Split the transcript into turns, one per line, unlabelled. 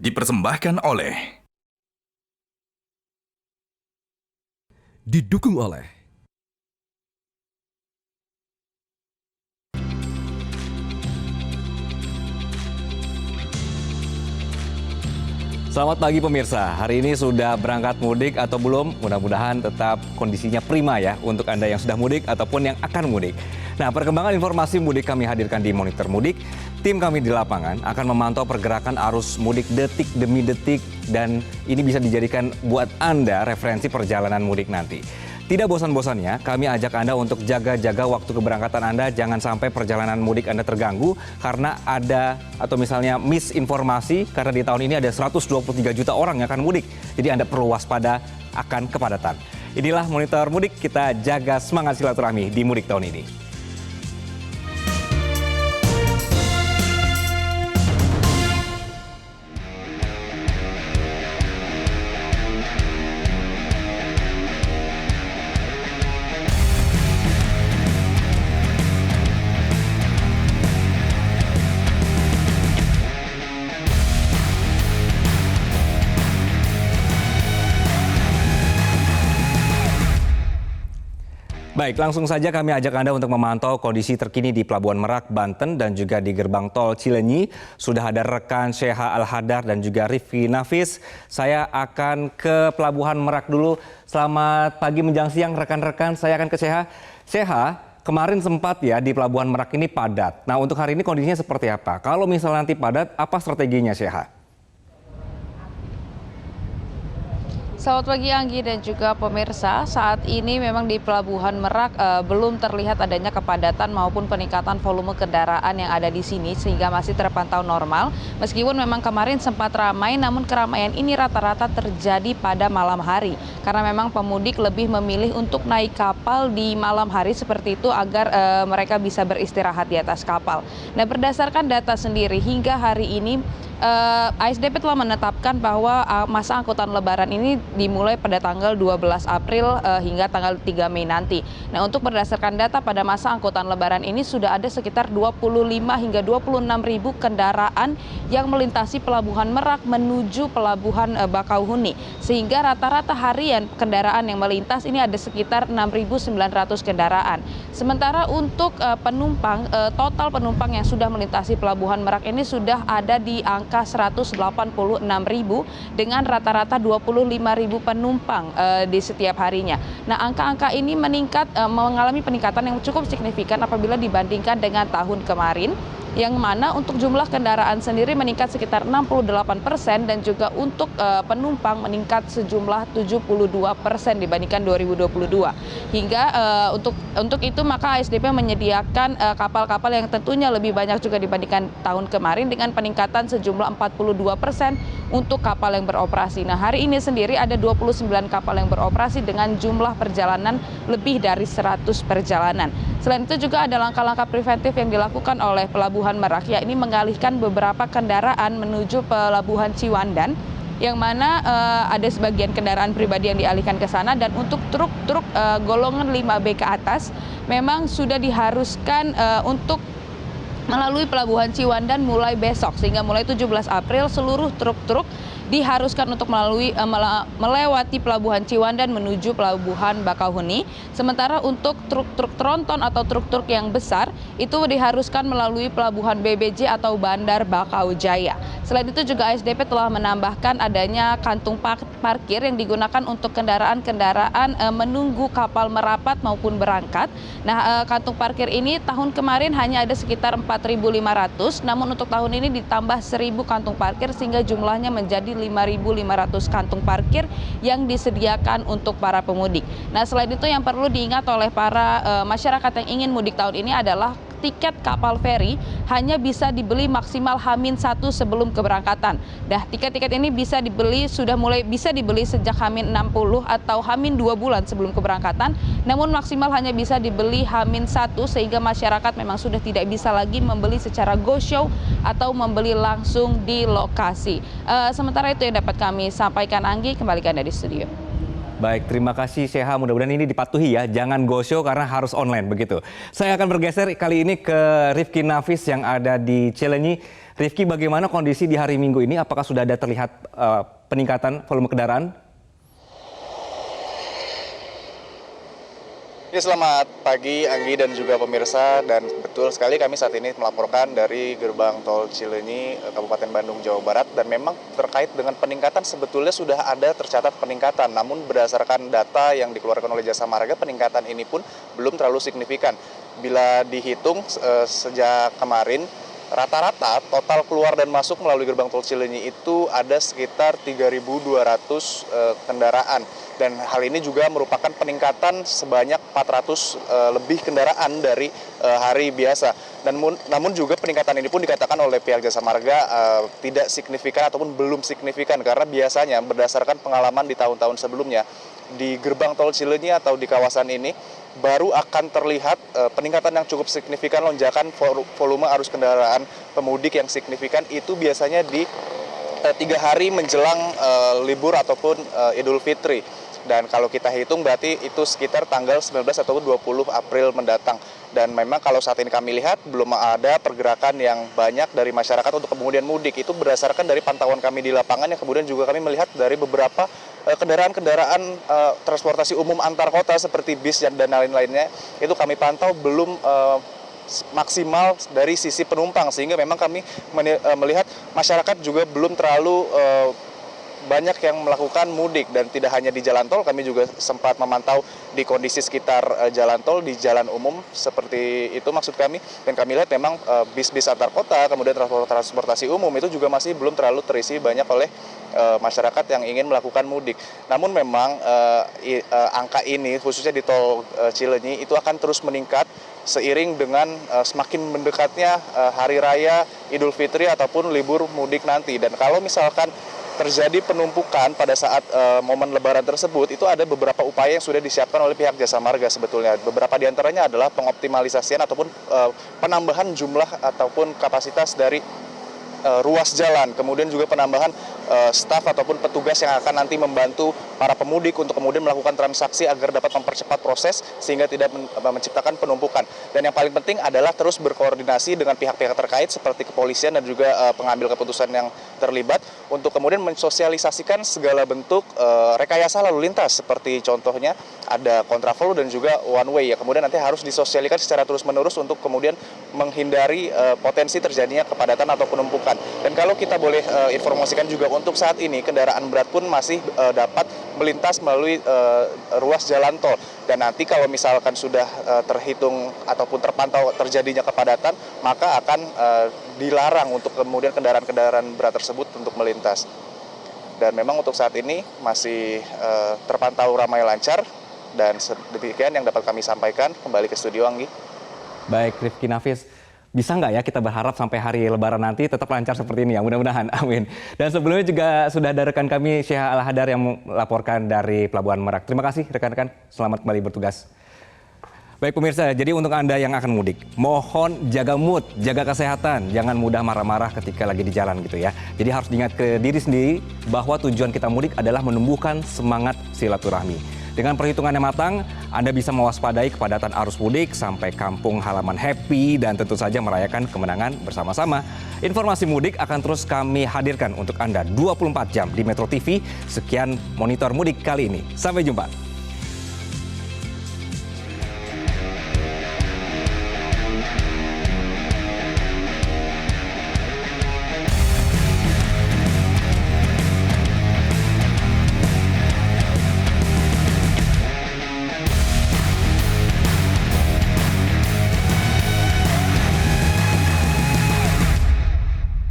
dipersembahkan oleh
didukung oleh
Selamat pagi pemirsa, hari ini sudah berangkat mudik atau belum? Mudah-mudahan tetap kondisinya prima ya untuk Anda yang sudah mudik ataupun yang akan mudik. Nah, perkembangan informasi mudik kami hadirkan di Monitor Mudik. Tim kami di lapangan akan memantau pergerakan arus mudik detik demi detik dan ini bisa dijadikan buat Anda referensi perjalanan mudik nanti. Tidak bosan-bosannya, kami ajak Anda untuk jaga-jaga waktu keberangkatan Anda. Jangan sampai perjalanan mudik Anda terganggu karena ada atau misalnya misinformasi. Karena di tahun ini ada 123 juta orang yang akan mudik. Jadi Anda perlu waspada akan kepadatan. Inilah Monitor Mudik, kita jaga semangat silaturahmi di mudik tahun ini. Baik, langsung saja kami ajak Anda untuk memantau kondisi terkini di Pelabuhan Merak, Banten dan juga di Gerbang Tol Cilenyi. Sudah ada rekan Sheha Al-Hadar dan juga Rifki Nafis. Saya akan ke Pelabuhan Merak dulu. Selamat pagi menjelang siang rekan-rekan, saya akan ke Sheha. Sheha, kemarin sempat ya di Pelabuhan Merak ini padat. Nah, untuk hari ini kondisinya seperti apa? Kalau misalnya nanti padat, apa strateginya Sheha?
Selamat pagi Anggi dan juga pemirsa. Saat ini memang di Pelabuhan Merak belum terlihat adanya kepadatan maupun peningkatan volume kendaraan yang ada di sini sehingga masih terpantau normal. Meskipun memang kemarin sempat ramai, namun keramaian ini rata-rata terjadi pada malam hari. Karena memang pemudik lebih memilih untuk naik kapal di malam hari seperti itu agar mereka bisa beristirahat di atas kapal. Nah, berdasarkan data sendiri hingga hari ini ASDP telah menetapkan bahwa masa angkutan lebaran ini dimulai pada tanggal 12 April hingga tanggal 3 Mei nanti. Nah, untuk berdasarkan data pada masa angkutan lebaran ini sudah ada sekitar 25 hingga 26 ribu kendaraan yang melintasi Pelabuhan Merak menuju Pelabuhan Bakauheni. Sehingga rata-rata harian kendaraan yang melintas ini ada sekitar 6.900 kendaraan. Sementara untuk penumpang, total penumpang yang sudah melintasi Pelabuhan Merak ini sudah ada di angka 186.000 dengan rata-rata 25.000 penumpang di setiap harinya. Nah, angka-angka ini mengalami peningkatan yang cukup signifikan apabila dibandingkan dengan tahun kemarin, yang mana untuk jumlah kendaraan sendiri meningkat sekitar 68% dan juga untuk penumpang meningkat sejumlah 72% dibandingkan 2022. Hingga untuk itu maka ASDP menyediakan kapal-kapal yang tentunya lebih banyak juga dibandingkan tahun kemarin dengan peningkatan sejumlah 42% untuk kapal yang beroperasi. Nah, hari ini sendiri ada 29 kapal yang beroperasi dengan jumlah perjalanan lebih dari 100 perjalanan. Selain itu juga ada langkah-langkah preventif yang dilakukan oleh Pelabuhan Merak, yakni mengalihkan beberapa kendaraan menuju Pelabuhan Ciwandan, yang mana ada sebagian kendaraan pribadi yang dialihkan ke sana, dan untuk truk-truk golongan 5B ke atas memang sudah diharuskan untuk melalui Pelabuhan Ciwandan mulai besok, sehingga mulai 17 April seluruh truk-truk diharuskan untuk melewati Pelabuhan Ciwandan menuju Pelabuhan Bakauheni. Sementara untuk truk-truk tronton atau truk-truk yang besar itu diharuskan melalui Pelabuhan BBJ atau Bandar Bakau Jaya. Selain itu juga ASDP telah menambahkan adanya kantung parkir yang digunakan untuk kendaraan-kendaraan menunggu kapal merapat maupun berangkat. Nah, kantung parkir ini tahun kemarin hanya ada sekitar 4.500, namun untuk tahun ini ditambah 1.000 kantung parkir sehingga jumlahnya menjadi 5.500 kantung parkir yang disediakan untuk para pemudik. Nah, selain itu yang perlu diingat oleh para masyarakat yang ingin mudik tahun ini adalah tiket kapal feri hanya bisa dibeli maksimal H-1 sebelum keberangkatan. Nah, tiket-tiket ini sudah mulai bisa dibeli sejak H-60 atau H-2 bulan sebelum keberangkatan, namun maksimal hanya bisa dibeli H-1 sehingga masyarakat memang sudah tidak bisa lagi membeli secara go show atau membeli langsung di lokasi. Sementara itu yang dapat kami sampaikan, Anggi, kembalikan dari studio.
Baik, terima kasih Sheha. Mudah-mudahan ini dipatuhi ya, jangan go show karena harus online begitu. Saya akan bergeser kali ini ke Rifki Nafis yang ada di Cileunyi. Rifki, bagaimana kondisi di hari Minggu ini? Apakah sudah ada terlihat peningkatan volume kendaraan?
Ya, selamat pagi Anggi dan juga pemirsa, dan betul sekali kami saat ini melaporkan dari gerbang tol Cileunyi, Kabupaten Bandung, Jawa Barat, dan memang terkait dengan peningkatan sebetulnya sudah ada tercatat peningkatan, namun berdasarkan data yang dikeluarkan oleh Jasa Marga, peningkatan ini pun belum terlalu signifikan. Bila dihitung sejak kemarin, rata-rata total keluar dan masuk melalui gerbang tol Cileunyi itu ada sekitar 3.200 kendaraan. Dan hal ini juga merupakan peningkatan sebanyak 400 lebih kendaraan dari hari biasa. Dan namun juga peningkatan ini pun dikatakan oleh pihak Jasa Marga tidak signifikan ataupun belum signifikan, karena biasanya berdasarkan pengalaman di tahun-tahun sebelumnya di gerbang tol Cileunyi atau di kawasan ini baru akan terlihat peningkatan yang cukup signifikan, lonjakan volume arus kendaraan pemudik yang signifikan itu biasanya di 3 hari menjelang libur ataupun Idul Fitri. Dan kalau kita hitung berarti itu sekitar tanggal 19 atau 20 April mendatang. Dan memang kalau saat ini kami lihat belum ada pergerakan yang banyak dari masyarakat untuk kemudian mudik. Itu berdasarkan dari pantauan kami di lapangan, yang kemudian juga kami melihat dari beberapa kendaraan-kendaraan transportasi umum antar kota seperti bis dan lain-lainnya. Itu kami pantau belum maksimal dari sisi penumpang, sehingga memang kami melihat masyarakat juga belum terlalu banyak yang melakukan mudik. Dan tidak hanya di jalan tol, kami juga sempat memantau di kondisi sekitar jalan tol, di jalan umum seperti itu maksud kami. Dan kami lihat memang bis-bis antar kota, kemudian transportasi umum itu juga masih belum terlalu terisi banyak oleh masyarakat yang ingin melakukan mudik. Namun memang angka ini khususnya di tol Cileunyi itu akan terus meningkat seiring dengan semakin mendekatnya Hari Raya Idul Fitri ataupun libur mudik nanti. Dan kalau misalkan terjadi penumpukan pada saat momen Lebaran tersebut, itu ada beberapa upaya yang sudah disiapkan oleh pihak Jasa Marga sebetulnya. Beberapa diantaranya adalah pengoptimalisasian ataupun penambahan jumlah ataupun kapasitas dari ruas jalan, kemudian juga penambahan staf ataupun petugas yang akan nanti membantu para pemudik untuk kemudian melakukan transaksi agar dapat mempercepat proses sehingga tidak menciptakan penumpukan. Dan yang paling penting adalah terus berkoordinasi dengan pihak-pihak terkait seperti kepolisian dan juga pengambil keputusan yang terlibat untuk kemudian mensosialisasikan segala bentuk rekayasa lalu lintas, seperti contohnya ada kontraflow dan juga one way ya. Kemudian nanti harus disosialisasikan secara terus-menerus untuk kemudian menghindari potensi terjadinya kepadatan atau penumpukan. Dan kalau kita boleh informasikan juga, untuk saat ini kendaraan berat pun masih dapat melintas melalui ruas jalan tol. Dan nanti kalau misalkan sudah terhitung ataupun terpantau terjadinya kepadatan, maka akan dilarang untuk kemudian kendaraan-kendaraan berat tersebut untuk melintas. Dan memang untuk saat ini masih terpantau ramai lancar. Dan demikian yang dapat kami sampaikan. Kembali ke studio, Anggi.
Baik, Rifki Nafis. Bisa nggak ya kita berharap sampai hari Lebaran nanti tetap lancar seperti ini ya, mudah-mudahan, amin. Dan sebelumnya juga sudah ada rekan kami Sheha Al-Hadar yang melaporkan dari Pelabuhan Merak. Terima kasih rekan-rekan, selamat kembali bertugas. Baik pemirsa, jadi untuk Anda yang akan mudik, mohon jaga mood, jaga kesehatan, jangan mudah marah-marah ketika lagi di jalan gitu ya. Jadi harus diingat ke diri sendiri bahwa tujuan kita mudik adalah menumbuhkan semangat silaturahmi. Dengan perhitungan yang matang, Anda bisa mewaspadai kepadatan arus mudik sampai kampung halaman happy dan tentu saja merayakan kemenangan bersama-sama. Informasi mudik akan terus kami hadirkan untuk Anda 24 jam di Metro TV. Sekian Monitor Mudik kali ini. Sampai jumpa.